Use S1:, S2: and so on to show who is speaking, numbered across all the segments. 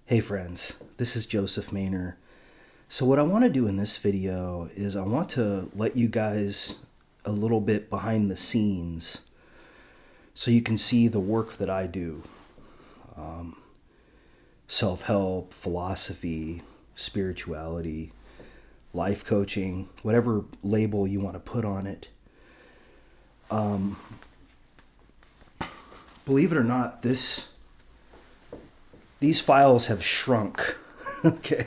S1: Hey friends, this is Joseph Maynor. So what I want to do in this video is I want to let you guys a little bit behind the scenes so you can see the work that I do. Self-help, philosophy, spirituality, life coaching, whatever label you want to put on it. Believe it or not, these files have shrunk, okay,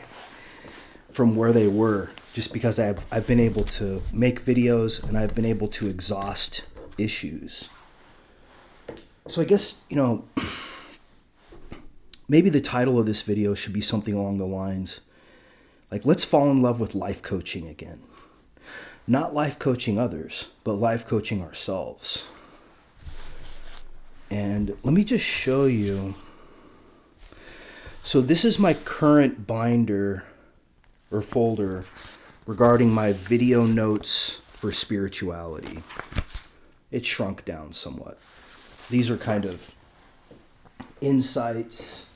S1: from where they were, just because I've been able to make videos and I've been able to exhaust issues. So I guess, maybe the title of this video should be something along the lines like, let's fall in love with life coaching again. Not life coaching others, but life coaching ourselves. And let me just show you. So this is my current binder or folder regarding my video notes for spirituality. It shrunk down somewhat. These are kind of insights.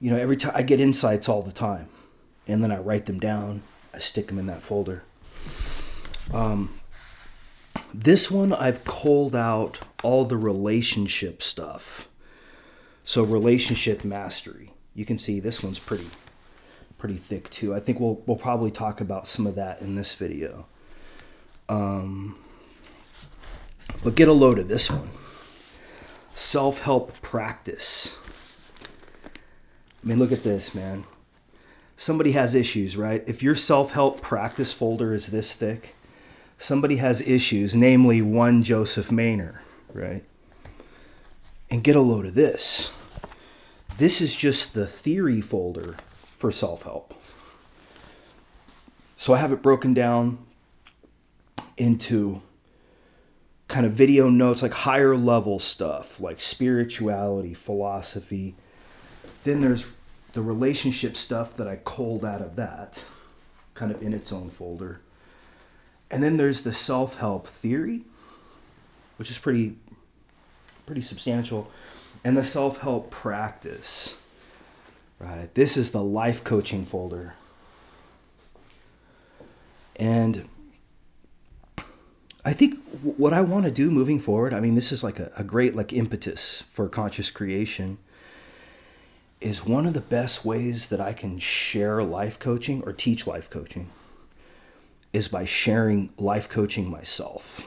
S1: Every time I get insights all the time, and then I write them down. I stick them in that folder. This one I've culled out all the relationship stuff. So relationship mastery. You can see this one's pretty thick too. I think we'll probably talk about some of that in this video. But get a load of this one. Self-help practice. I mean, look at this, man. Somebody has issues, right? If your self-help practice folder is this thick, somebody has issues, namely one Joseph Maynor, right? And get a load of this. This is just the theory folder for self-help. So I have it broken down into kind of video notes, like higher level stuff, like spirituality, philosophy. Then there's the relationship stuff that I culled out of that, kind of in its own folder. And then there's the self-help theory, which is pretty substantial. And the self-help practice, right? This is the life coaching folder. And I think what I want to do moving forward, I mean, this is like a great impetus for conscious creation, is one of the best ways that I can share life coaching or teach life coaching is by sharing life coaching myself.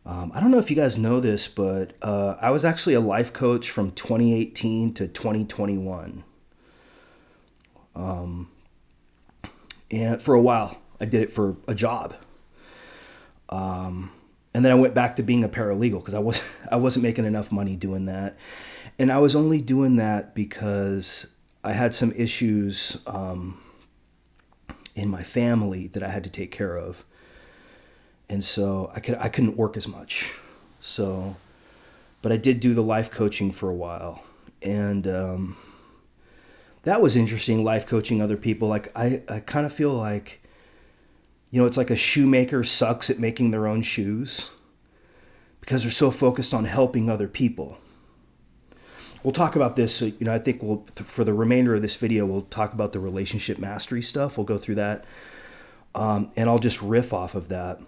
S1: I don't know if you guys know this, but I was actually a life coach from 2018 to 2021. And for a while, I did it for a job. And then I went back to being a paralegal because I wasn't making enough money doing that. And I was only doing that because I had some issues in my family that I had to take care of. And so I couldn't work as much. So, but I did do the life coaching for a while. And that was interesting, life coaching other people. Like I kind of feel like, it's like a shoemaker sucks at making their own shoes because they're so focused on helping other people. We'll talk about this. I think for the remainder of this video, we'll talk about the relationship mastery stuff. We'll go through that. And I'll just riff off of that.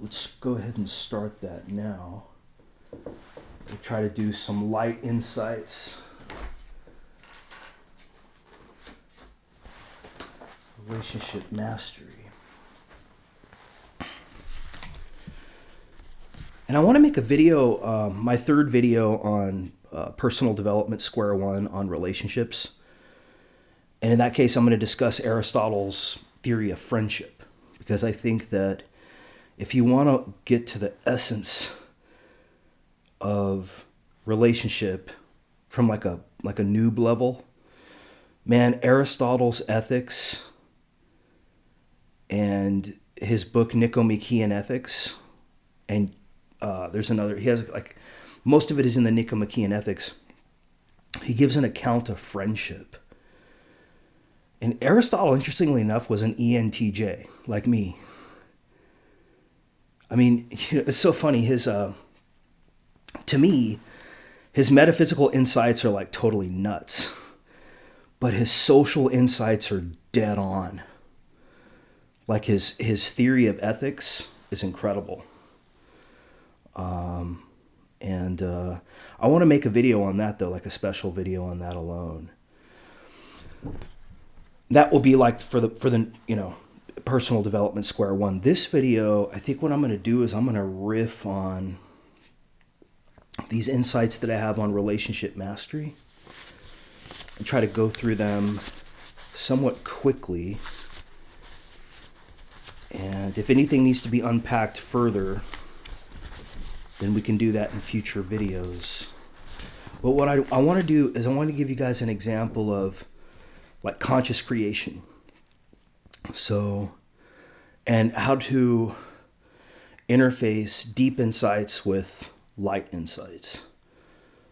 S1: Let's go ahead and start that now. We'll try to do some light insights. Relationship mastery. And I want to make a video, my third video on personal development, square one on relationships. And in that case, I'm going to discuss Aristotle's theory of friendship, because I think that if you want to get to the essence of relationship from like a noob level, man, Aristotle's ethics and his book Nicomachean Ethics, and there's another, he has most of it is in the Nicomachean Ethics. He gives an account of friendship. And Aristotle, interestingly enough, was an ENTJ, like me. I mean, it's so funny. To me, his metaphysical insights are like totally nuts, but his social insights are dead on. Like his theory of ethics is incredible. And I want to make a video on that though, like a special video on that alone. That will be like for the personal development square one. This video, I think what I'm going to do is I'm going to riff on these insights that I have on relationship mastery and try to go through them somewhat quickly. And if anything needs to be unpacked further, then we can do that in future videos. But what I want to do is I want to give you guys an example of like conscious creation. So, and how to interface deep insights with light insights.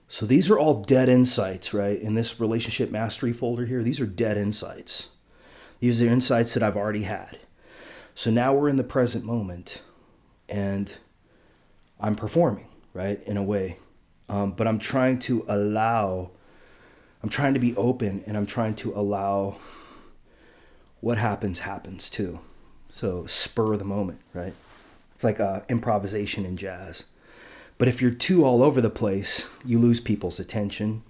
S1: So these are all dead insights, right? In this relationship mastery folder here, these are dead insights. These are insights that I've already had. So now we're in the present moment and I'm performing, right? In a way. But I'm trying to be open, and I'm trying to allow what happens too. So spur of the moment, right? It's like improvisation in jazz. But if you're too all over the place, you lose people's attention.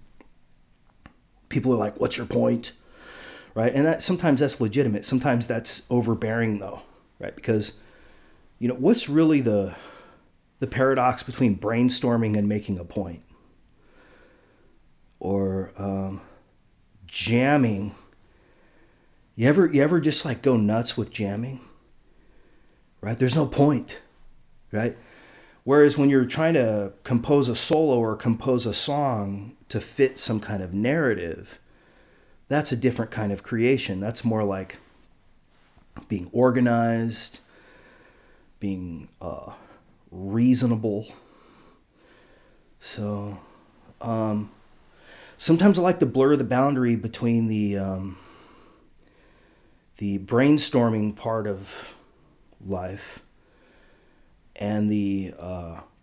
S1: People are like, what's your point? Right? And sometimes that's legitimate. Sometimes that's overbearing though, right? Because, what's really the paradox between brainstorming and making a point? Or jamming. You ever just like go nuts with jamming? Right? There's no point, right? Whereas when you're trying to compose a solo or compose a song to fit some kind of narrative, that's a different kind of creation. That's more like being organized, being reasonable. So sometimes I like to blur the boundary between the brainstorming part of life and the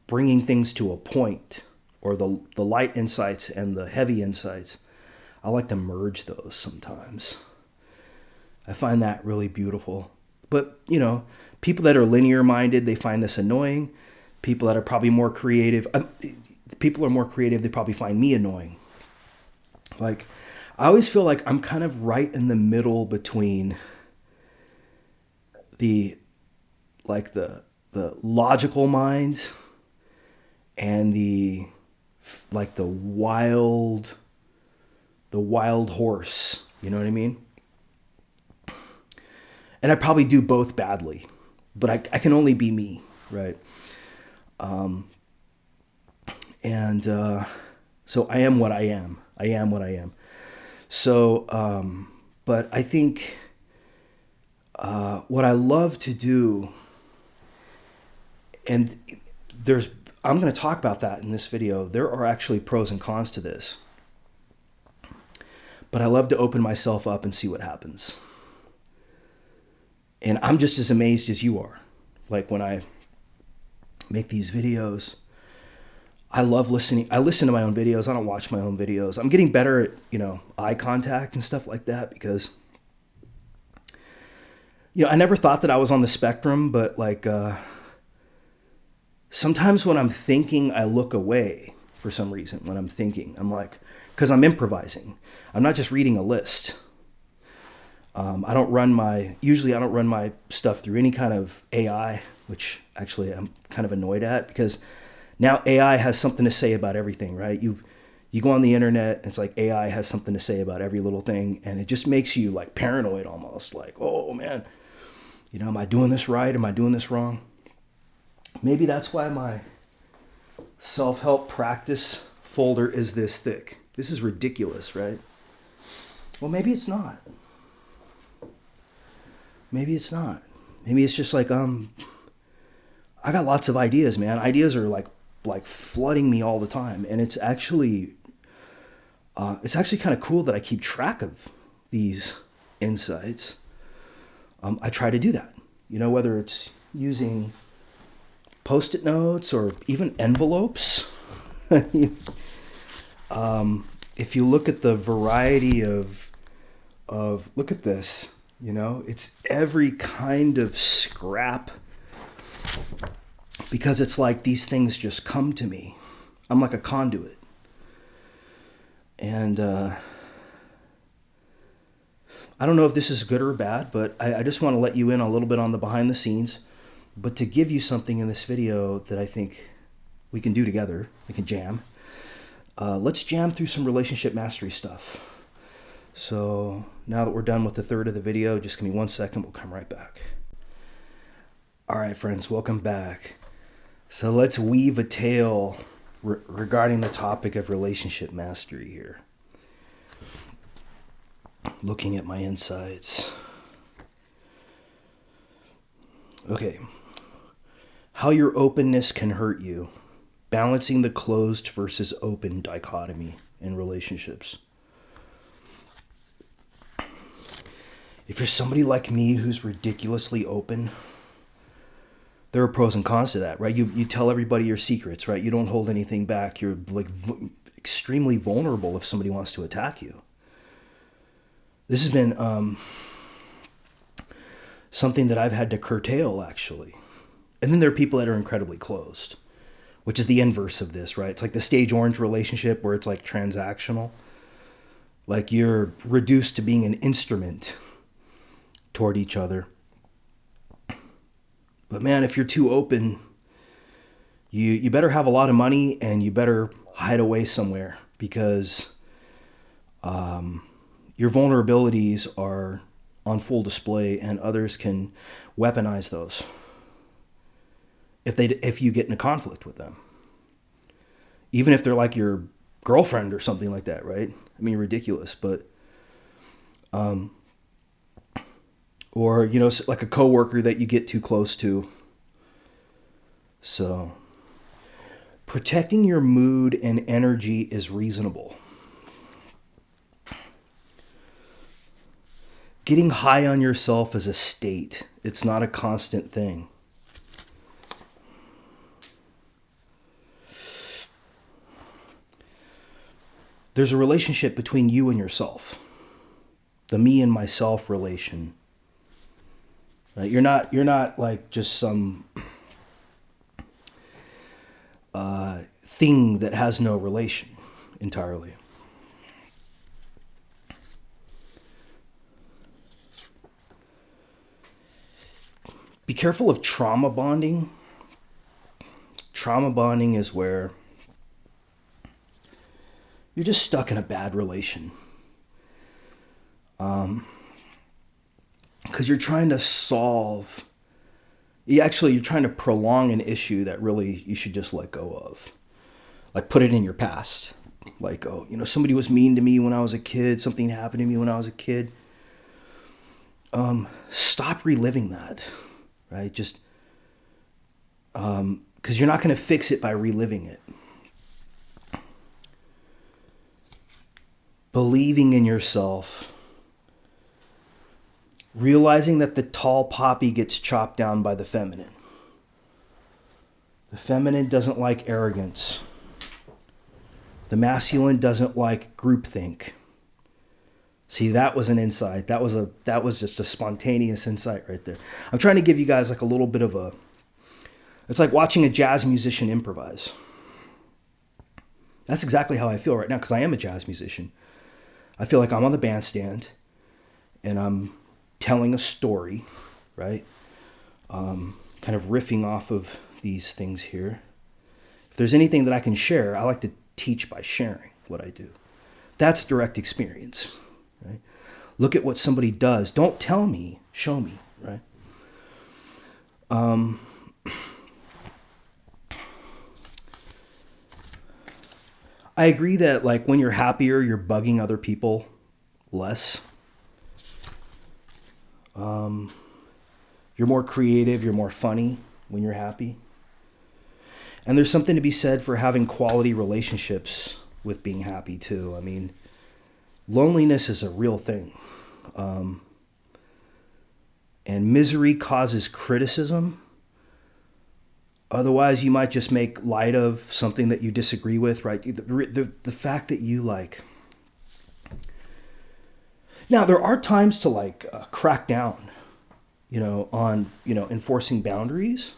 S1: bringing things to a point, or the light insights and the heavy insights. I like to merge those sometimes. I find that really beautiful. But, people that are linear minded, they find this annoying. People that are probably more creative, they probably find me annoying. Like, I always feel like I'm kind of right in the middle between the logical mind and the wild horse, you know what I mean? And I probably do both badly, but I can only be me, right? So I am what I am. I am what I am. So, but I think what I love to do, and I'm going to talk about that in this video. There are actually pros and cons to this. But I love to open myself up and see what happens. And I'm just as amazed as you are. Like when I make these videos, I love listening. I listen to my own videos. I don't watch my own videos. I'm getting better at, eye contact and stuff like that because, I never thought that I was on the spectrum, but like, sometimes when I'm thinking, I look away for some reason. When I'm thinking, I'm like, because I'm improvising. I'm not just reading a list. I don't run my stuff through any kind of AI, which actually I'm kind of annoyed at because now AI has something to say about everything, right? You go on the internet, and it's like AI has something to say about every little thing, and it just makes you like paranoid almost, like, oh man, am I doing this right? Am I doing this wrong? Maybe that's why my self-help practice folder is this thick. This is ridiculous, right? Well, maybe it's not. Maybe it's not. Maybe it's just like, I got lots of ideas, man. Ideas are like flooding me all the time. And it's actually kind of cool that I keep track of these insights. I try to do that, whether it's using Post-it notes or even envelopes. if you look at the variety of look at this, it's every kind of scrap, because it's like these things just come to me. I'm like a conduit. And I don't know if this is good or bad, but I just want to let you in a little bit on the behind the scenes, but to give you something in this video that I think we can do together. We can jam. Let's jam through some relationship mastery stuff. So now that we're done with the third of the video, just give me 1 second. We'll come right back. All right, friends, welcome back. So let's weave a tale regarding the topic of relationship mastery here. Looking at my insights. Okay. How your openness can hurt you. Balancing the closed versus open dichotomy in relationships. If you're somebody like me who's ridiculously open, there are pros and cons to that, right? You tell everybody your secrets, right? You don't hold anything back. You're like extremely vulnerable if somebody wants to attack you. This has been something that I've had to curtail, actually. And then there are people that are incredibly closed, which is the inverse of this, right? It's like the stage orange relationship where it's like transactional. Like you're reduced to being an instrument toward each other. But man, if you're too open, you better have a lot of money and you better hide away somewhere, because your vulnerabilities are on full display and others can weaponize those if you get in a conflict with them. Even if they're like your girlfriend or something like that, right? I mean, ridiculous, but or, like a coworker that you get too close to. So, protecting your mood and energy is reasonable. Getting high on yourself is a state. It's not a constant thing. There's a relationship between you and yourself. The me and myself relation. Right? You're not like just some thing that has no relation entirely. Be careful of trauma bonding. Trauma bonding is where you're just stuck in a bad relation. Because you're trying to solve, you're trying to prolong an issue that really you should just let go of. Like put it in your past. Like, somebody was mean to me when I was a kid. Something happened to me when I was a kid. Stop reliving that, right? Just, because you're not going to fix it by reliving it. Believing in yourself. Realizing that the tall poppy gets chopped down by the feminine. The feminine doesn't like arrogance. The masculine doesn't like groupthink. See, that was an insight. That was just a spontaneous insight right there. I'm trying to give you guys like a little bit of it's like watching a jazz musician improvise. That's exactly how I feel right now, because I am a jazz musician. I feel like I'm on the bandstand and I'm telling a story, right? Kind of riffing off of these things here. If there's anything that I can share, I like to teach by sharing what I do. That's direct experience, right? Look at what somebody does. Don't tell me, show me, right? I agree that like when you're happier, you're bugging other people less. You're more creative, you're more funny when you're happy. And there's something to be said for having quality relationships with being happy too. I mean, loneliness is a real thing. And misery causes criticism. Otherwise, you might just make light of something that you disagree with, right? The fact that you like. Now, there are times to like crack down, on, enforcing boundaries.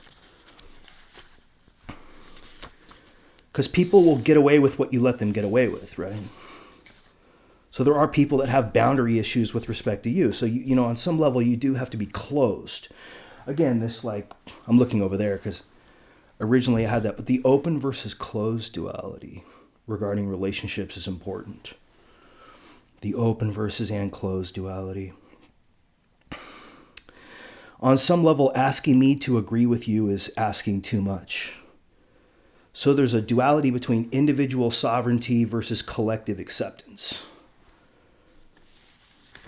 S1: Because people will get away with what you let them get away with, right? So there are people that have boundary issues with respect to you. So, on some level, you do have to be closed. Again, I'm looking over there because originally I had that, but the open versus closed duality regarding relationships is important. The open versus and closed duality. On some level, asking me to agree with you is asking too much. So there's a duality between individual sovereignty versus collective acceptance.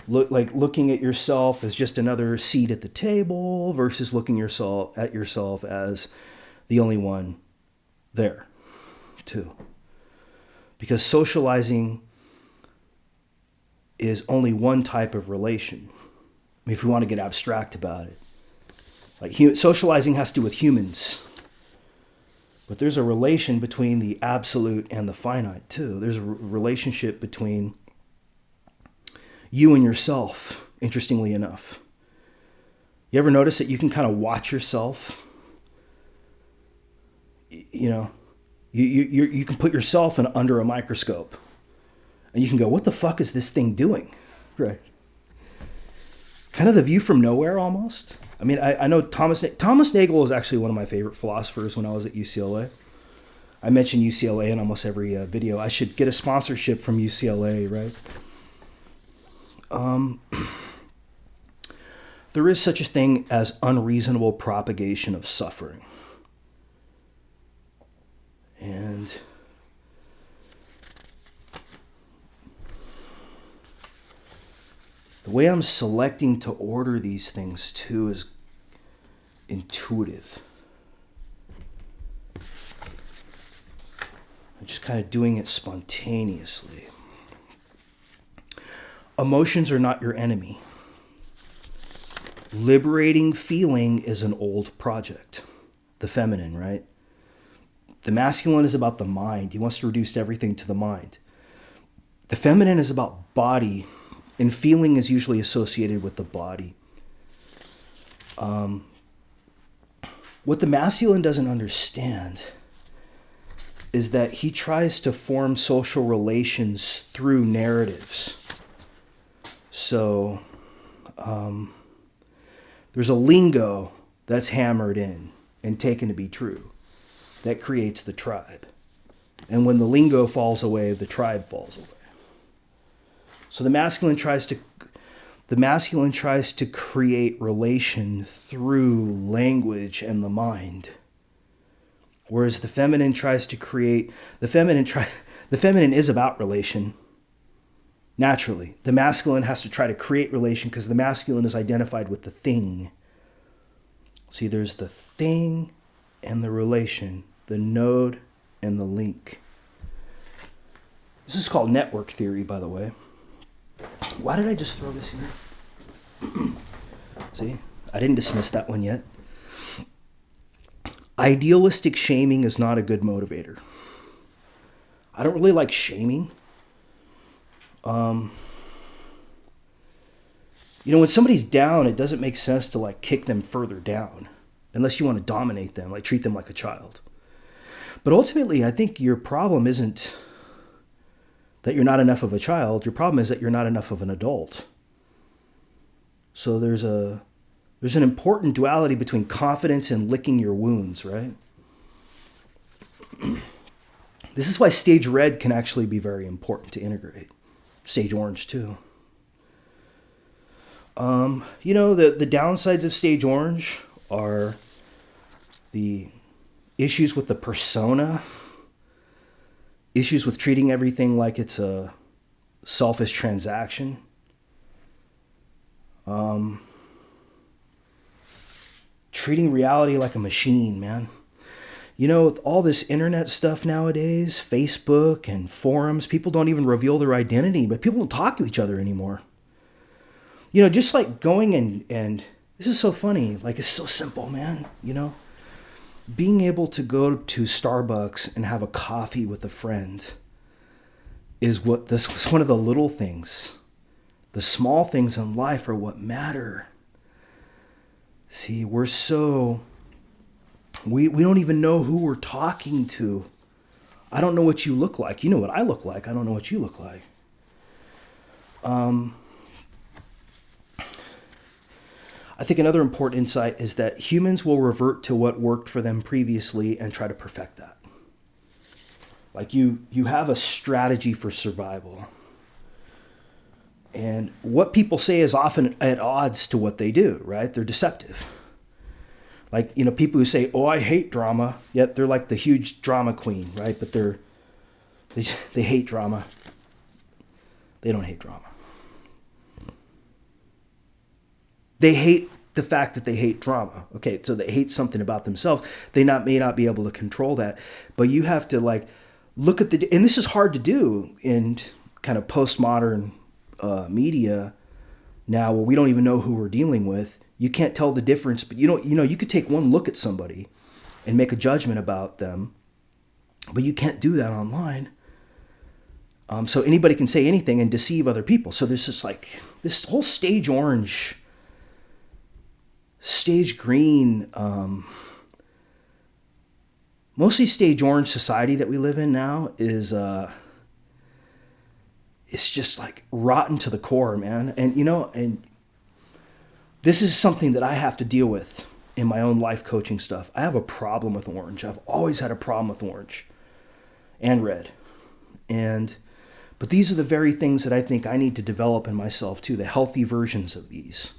S1: Looking at yourself as just another seat at the table versus looking at yourself as the only one there, too. Because socializing is only one type of relation. I mean, if we want to get abstract about it. Socializing has to do with humans. But there's a relation between the absolute and the finite, too. There's a relationship between you and yourself, interestingly enough. You ever notice that you can kind of watch yourself? You can put yourself under a microscope and you can go, what the fuck is this thing doing? Right. Kind of the view from nowhere almost. I mean, I know Thomas Nagel is actually one of my favorite philosophers when I was at UCLA. I mention UCLA in almost every video. I should get a sponsorship from UCLA, right? There is such a thing as unreasonable propagation of suffering. And the way I'm selecting to order these things too is intuitive. I'm just kind of doing it spontaneously. Emotions are not your enemy. Liberating feeling is an old project. The feminine, right? The masculine is about the mind. He wants to reduce everything to the mind. The feminine is about body, and feeling is usually associated with the body. What the masculine doesn't understand is that he tries to form social relations through narratives. So there's a lingo that's hammered in and taken to be true that creates the tribe. And when the lingo falls away, the tribe falls away. So the masculine tries to create relation through language and the mind. Whereas the feminine the feminine is about relation. Naturally, the masculine has to try to create relation because the masculine is identified with the thing. See, there's the thing and the relation, the node and the link. This is called network theory, by the way. Why did I just throw this here? See, I didn't dismiss that one yet. Idealistic shaming is not a good motivator. I don't really like shaming. When somebody's down, it doesn't make sense to like kick them further down unless you want to dominate them, like treat them like a child. But ultimately, I think your problem isn't that you're not enough of a child. Your problem is that you're not enough of an adult. So there's an important duality between confidence and licking your wounds, right? This is why stage red can actually be very important to integrate. Stage orange too. The downsides of stage orange are the issues with the persona, issues with treating everything like it's a selfish transaction. Treating reality like a machine, man. With all this internet stuff nowadays, Facebook and forums, people don't even reveal their identity, but people don't talk to each other anymore. Just like going and this is so funny, like it's so simple, man, being able to go to Starbucks and have a coffee with a friend is what this was one of the little things. The small things in life are what matter. See, we don't even know who we're talking to. I don't know what you look like. You know what I look like. I don't know what you look like. I think another important insight is that humans will revert to what worked for them previously and try to perfect that. Like you have a strategy for survival. And what people say is often at odds to what they do, right? They're deceptive. Like, people who say, "Oh, I hate drama," yet they're like the huge drama queen, right? But they hate drama. They don't hate drama. They hate the fact that they hate drama. Okay, so they hate something about themselves. They may not be able to control that, but you have to look at and this is hard to do in kind of postmodern media now, where we don't even know who we're dealing with. You can't tell the difference, but you could take one look at somebody and make a judgment about them, but you can't do that online. So anybody can say anything and deceive other people. So there's just this whole stage orange, stage green, mostly stage orange society that we live in now is it's just rotten to the core, man. And this is something that I have to deal with in my own life coaching stuff. I have a problem with orange. I've always had a problem with orange and red. But these are the very things that I think I need to develop in myself too, the healthy versions of these.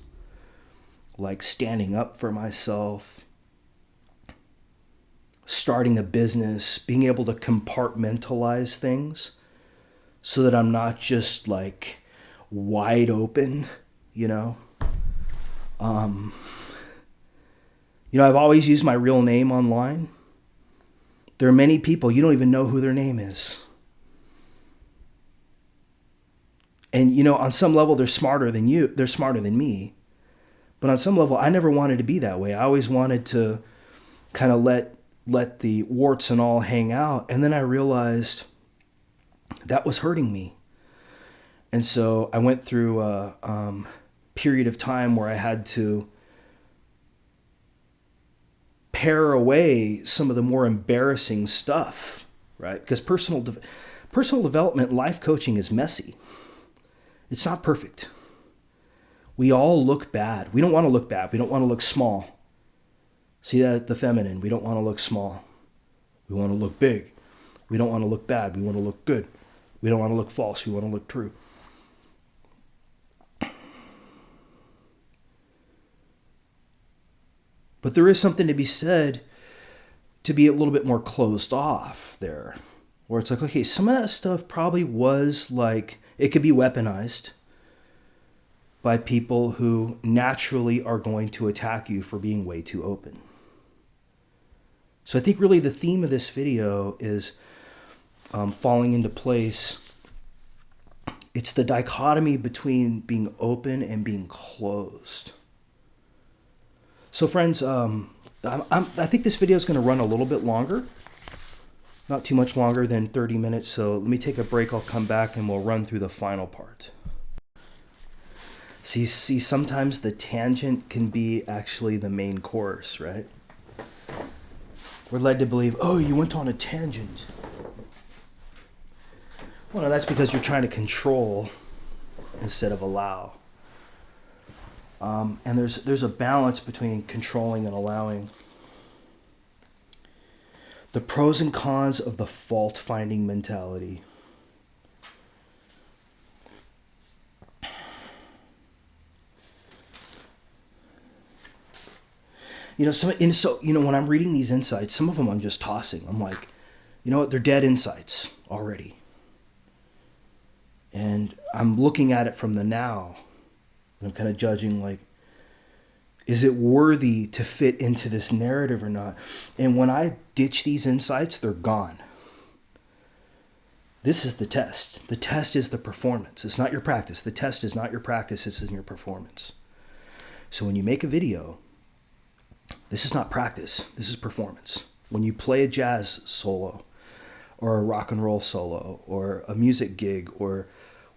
S1: Like standing up for myself, starting a business, being able to compartmentalize things so that I'm not just wide open, I've always used my real name online. There are many people, you don't even know who their name is. And, on some level, they're smarter than you. They're smarter than me. But on some level, I never wanted to be that way. I always wanted to kind of let the warts and all hang out. And then I realized that was hurting me. And so I went through a period of time where I had to pare away some of the more embarrassing stuff, right? Because personal development, life coaching is messy. It's not perfect. We all look bad. We don't want to look bad. We don't want to look small. See that? The feminine. We don't want to look small. We want to look big. We don't want to look bad. We want to look good. We don't want to look false. We want to look true. But there is something to be said to be a little bit more closed off there. Where it's okay, some of that stuff probably was it could be weaponized by people who naturally are going to attack you for being way too open. So I think really the theme of this video is falling into place. It's the dichotomy between being open and being closed. So friends, I think this video is going to run a little bit longer. Not too much longer than 30 minutes. So let me take a break. I'll come back and we'll run through the final part. See, sometimes the tangent can be actually the main course, right? We're led to believe, oh, you went on a tangent. Well, no, that's because you're trying to control instead of allow. And there's a balance between controlling and allowing. The pros and cons of the fault-finding mentality. When I'm reading these insights, some of them I'm just tossing. I'm like, you know what? They're dead insights already. And I'm looking at it from the now. And I'm kind of judging, is it worthy to fit into this narrative or not? And when I ditch these insights, they're gone. This is the test. The test is the performance. It's not your practice. The test is not your practice. It's in your performance. So when you make a video, This is not practice. This is performance. When you play a jazz solo or a rock and roll solo or a music gig or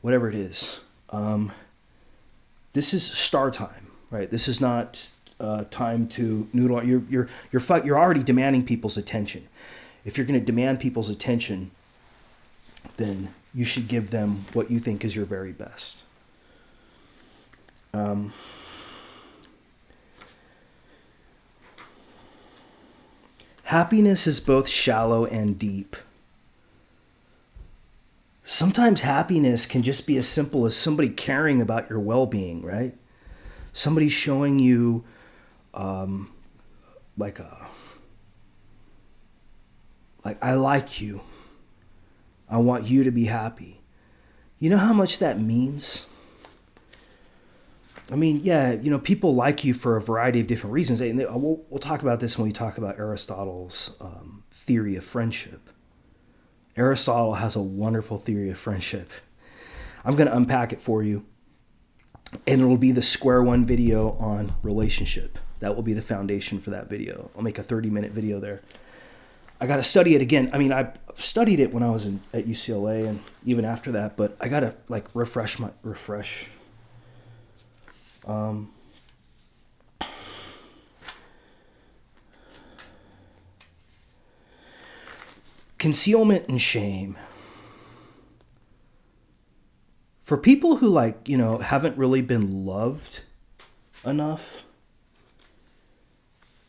S1: whatever it is, this is star time, right? This is not time to noodle. You're already demanding people's attention. If you're going to demand people's attention, then you should give them what you think is your very best. Happiness is both shallow and deep. Sometimes happiness can just be as simple as somebody caring about your well-being, right? Somebody showing you like I like you. I want you to be happy. You know how much that means? I mean, yeah, people like you for a variety of different reasons. And we'll talk about this when we talk about Aristotle's theory of friendship. Aristotle has a wonderful theory of friendship. I'm going to unpack it for you. And it'll be the square one video on relationship. That will be the foundation for that video. I'll make a 30-minute video there. I got to study it again. I mean, I studied it when I was at UCLA and even after that, but I got to refresh. Concealment and shame. For people who haven't really been loved enough,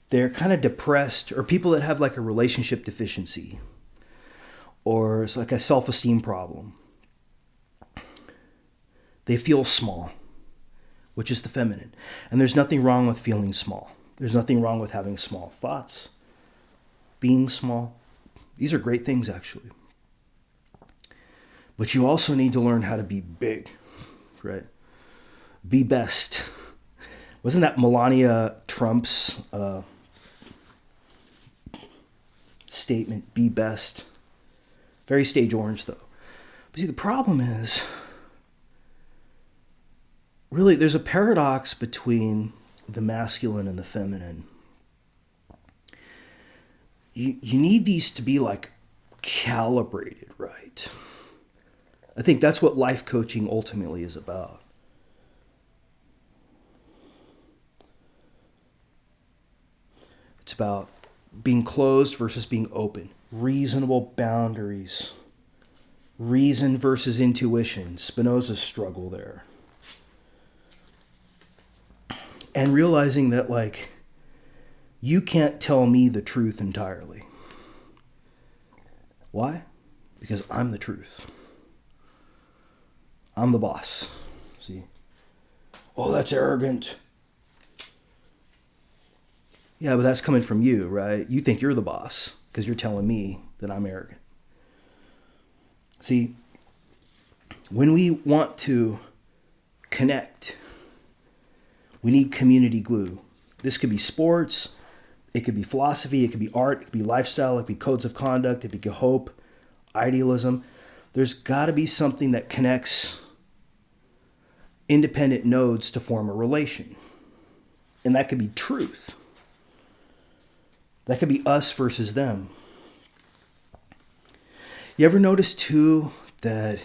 S1: they're kind of depressed, or people that have a relationship deficiency or it's a self-esteem problem. They feel small, which is the feminine. And there's nothing wrong with feeling small. There's nothing wrong with having small thoughts, being small. These are great things, actually. But you also need to learn how to be big, right? Be best. Wasn't that Melania Trump's statement, be best? Very stage orange, though. But see, the problem is, really, there's a paradox between the masculine and the feminine. You need these to be calibrated right. I think that's what life coaching ultimately is about. It's about being closed versus being open. Reasonable boundaries. Reason versus intuition. Spinoza's struggle there. And realizing that you can't tell me the truth entirely. Why? Because I'm the truth. I'm the boss. See? Oh, that's arrogant. Yeah, but that's coming from you, right? You think you're the boss because you're telling me that I'm arrogant. See, when we want to connect, we need community glue. This could be sports, it could be philosophy, it could be art, it could be lifestyle, it could be codes of conduct, it could be hope, idealism. There's got to be something that connects independent nodes to form a relation. And that could be truth. That could be us versus them. You ever notice too that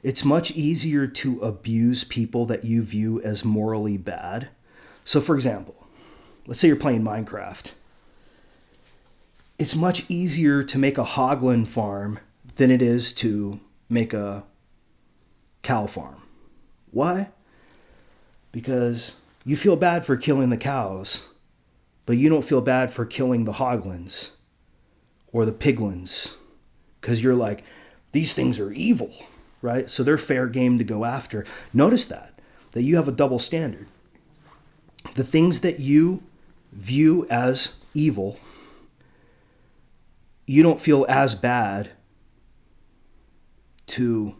S1: it's much easier to abuse people that you view as morally bad? So for example, let's say you're playing Minecraft. It's much easier to make a hoglin farm than it is to make a cow farm. Why? Because you feel bad for killing the cows, but you don't feel bad for killing the hoglins or the piglins, because you're like, these things are evil, right? So they're fair game to go after. Notice that you have a double standard. The things that you view as evil, you don't feel as bad to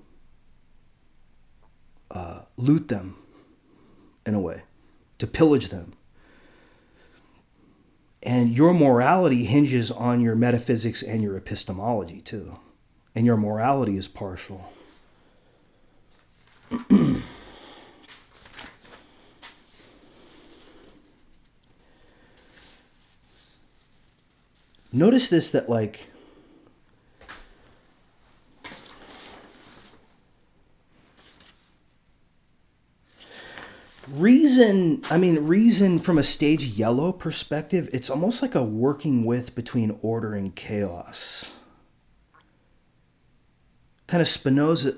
S1: loot them in a way, to pillage them. And your morality hinges on your metaphysics and your epistemology too. And your morality is partial. Notice this, that like, reason from a stage yellow perspective, it's almost like a working with between order and chaos. Kind of Spinoza.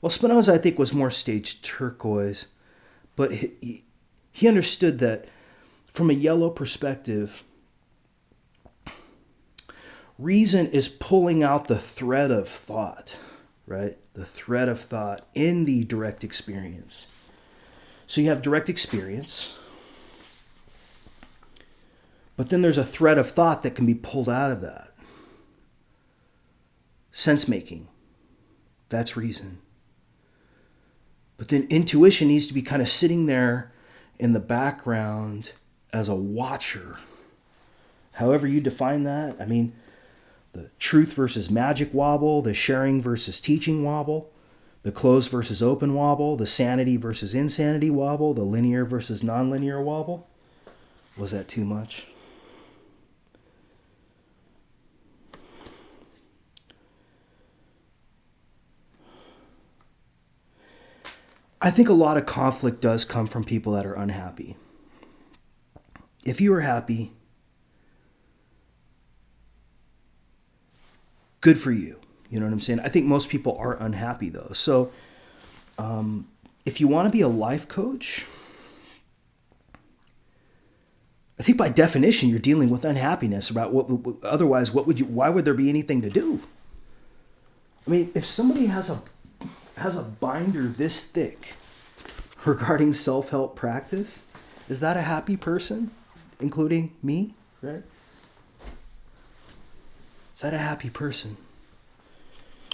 S1: Well, Spinoza, I think, was more stage turquoise, but he understood that from a yellow perspective, reason is pulling out the thread of thought, right? The thread of thought in the direct experience. So you have direct experience, but then there's a thread of thought that can be pulled out of that. Sense making, that's reason. But then intuition needs to be kind of sitting there in the background as a watcher. However you define that. I mean, the truth versus magic wobble, the sharing versus teaching wobble, the closed versus open wobble, the sanity versus insanity wobble, the linear versus nonlinear wobble. Was that too much? I think a lot of conflict does come from people that are unhappy. If you are happy, good for you. You know what I'm saying? I think most people are unhappy though. So if you want to be a life coach, I think by definition you're dealing with unhappiness. About otherwise, why would there be anything to do? I mean, if somebody has a binder this thick regarding self-help practice, is that a happy person, including me, right? Is that a happy person?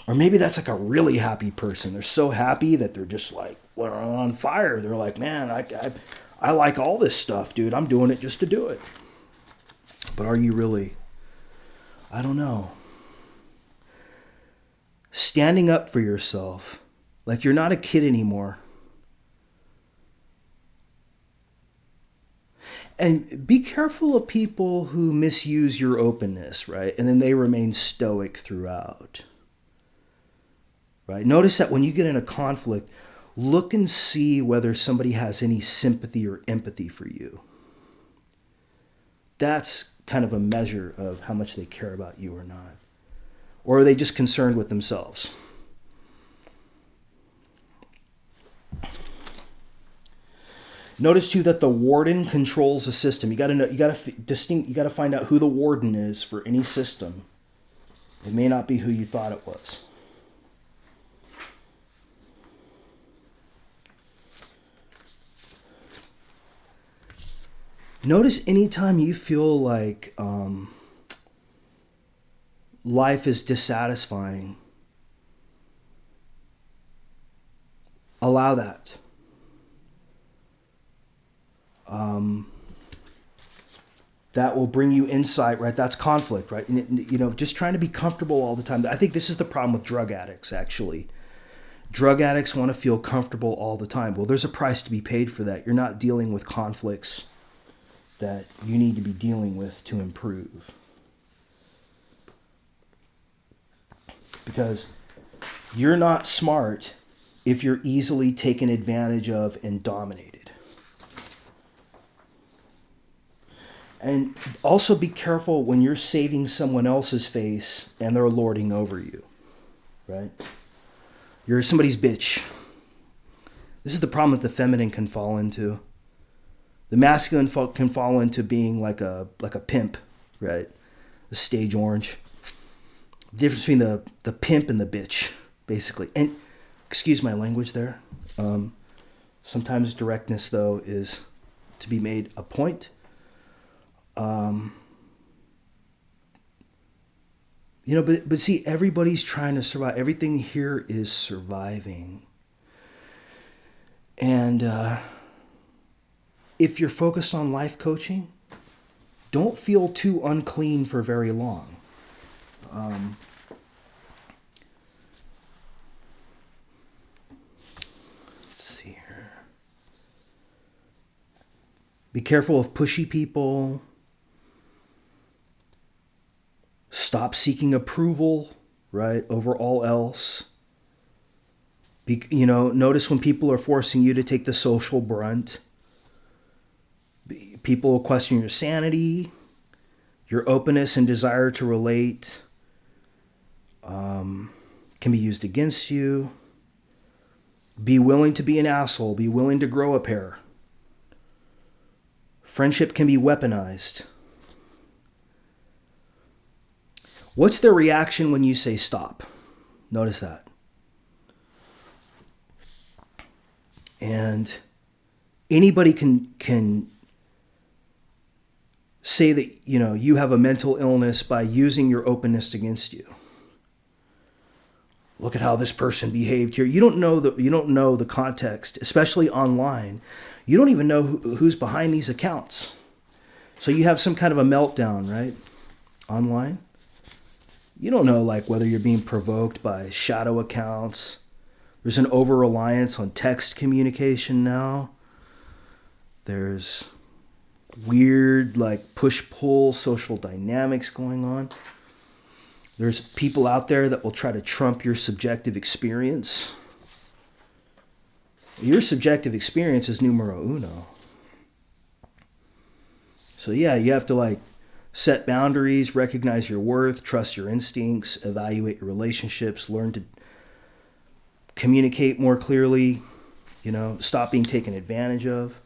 S1: Or maybe that's like a really happy person. They're so happy that they're just like, well, on fire. They're like, man, I like all this stuff, dude. I'm doing it just to do it. But are you really? I don't know. Standing up for yourself, like you're not a kid anymore. And be careful of people who misuse your openness, right? And then they remain stoic throughout. Right? Notice that when you get in a conflict, look and see whether somebody has any sympathy or empathy for you. That's kind of a measure of how much they care about you or not. Or are they just concerned with themselves? Notice too that the warden controls the system. You got to find out who the warden is for any system. It may not be who you thought it was. Notice anytime you feel like life is dissatisfying, allow that. That will bring you insight, right? That's conflict, right? And, just trying to be comfortable all the time. I think this is the problem with drug addicts, actually. Drug addicts want to feel comfortable all the time. Well, there's a price to be paid for that. You're not dealing with conflicts that you need to be dealing with to improve. Because you're not smart if you're easily taken advantage of and dominated. And also be careful when you're saving someone else's face and they're lording over you, right? You're somebody's bitch. This is the problem that the feminine can fall into. The masculine can fall into being like a pimp, right? The stage orange. The difference between the pimp and the bitch, basically. And excuse my language there. Sometimes directness, though, is to be made a point. But see, everybody's trying to survive. Everything here is surviving. And if you're focused on life coaching, don't feel too unclean for very long. Let's see here. Be careful of pushy people. Stop seeking approval, right, over all else. Notice when people are forcing you to take the social brunt. People will question your sanity, your openness and desire to relate can be used against you. Be willing to be an asshole. Be willing to grow a pair. Friendship can be weaponized. What's their reaction when you say stop? Notice that. And anybody can say that, you have a mental illness by using your openness against you. Look at how this person behaved here. You don't know the context, especially online. You don't even know who's behind these accounts. So you have some kind of a meltdown, right? Online. You don't know whether you're being provoked by shadow accounts. There's an over-reliance on text communication now. There's weird push-pull social dynamics going on. There's people out there that will try to trump your subjective experience. Your subjective experience is numero uno. So yeah, you have to set boundaries, recognize your worth, trust your instincts, evaluate your relationships, learn to communicate more clearly, stop being taken advantage of.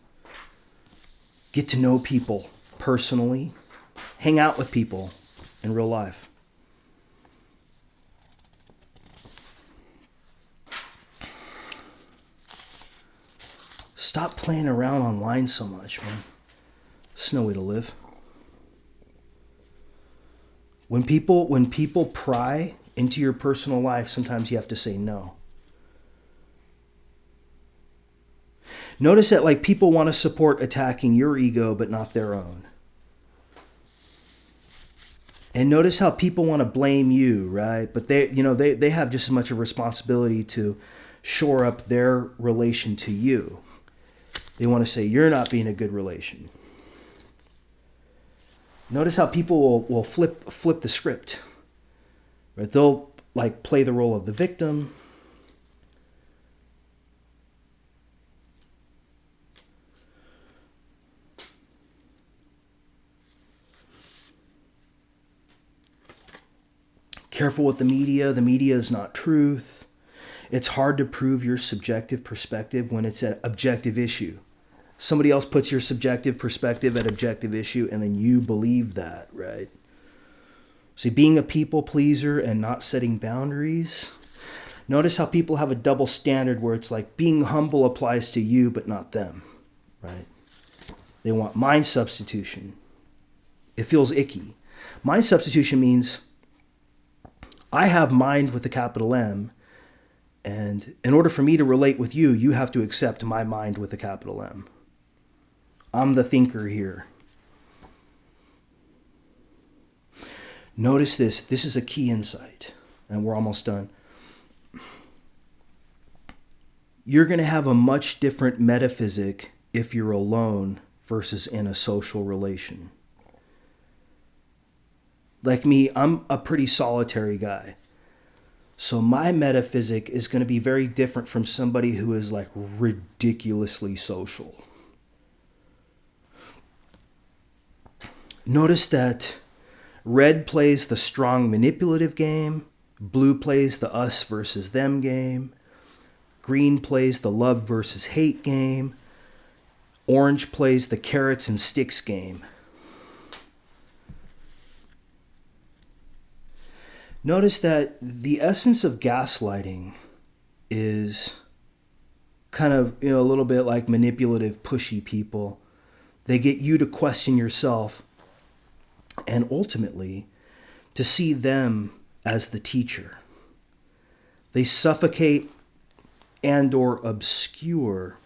S1: Get to know people personally. Hang out with people in real life. Stop playing around online so much, man. It's no way to live. When people pry into your personal life, sometimes you have to say no. Notice that people want to support attacking your ego, but not their own. And notice how people want to blame you, right? But they have just as much a responsibility to shore up their relation to you. They want to say you're not being a good relation. Notice how people will flip the script. Right? They'll play the role of the victim. Careful with the media. The media is not truth. It's hard to prove your subjective perspective when it's an objective issue. Somebody else puts your subjective perspective at objective issue, and then you believe that, right? See, being a people pleaser and not setting boundaries. Notice how people have a double standard where it's being humble applies to you, but not them, right? They want mind substitution. It feels icky. Mind substitution means I have mind with a capital M, and in order for me to relate with you, you have to accept my mind with a capital M. I'm the thinker here. Notice this. This is a key insight, and we're almost done. You're going to have a much different metaphysic if you're alone versus in a social relation. Like me, I'm a pretty solitary guy. So my metaphysic is going to be very different from somebody who is ridiculously social. Notice that red plays the strong manipulative game, blue plays the us versus them game, green plays the love versus hate game, orange plays the carrots and sticks game. Notice that the essence of gaslighting is kind of, a little bit like manipulative, pushy people. They get you to question yourself and ultimately to see them as the teacher. They suffocate and or obscure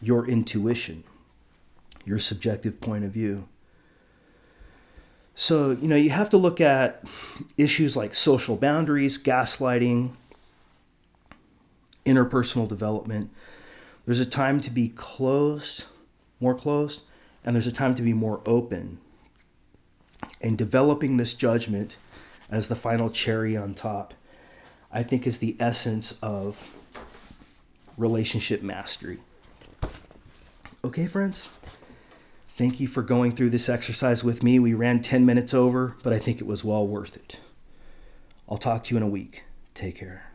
S1: your intuition, your subjective point of view. So, you have to look at issues like social boundaries, gaslighting, interpersonal development. There's a time to be closed, more closed, and there's a time to be more open. And developing this judgment as the final cherry on top, I think is the essence of relationship mastery. Okay, friends? Thank you for going through this exercise with me. We ran 10 minutes over, but I think it was well worth it. I'll talk to you in a week. Take care.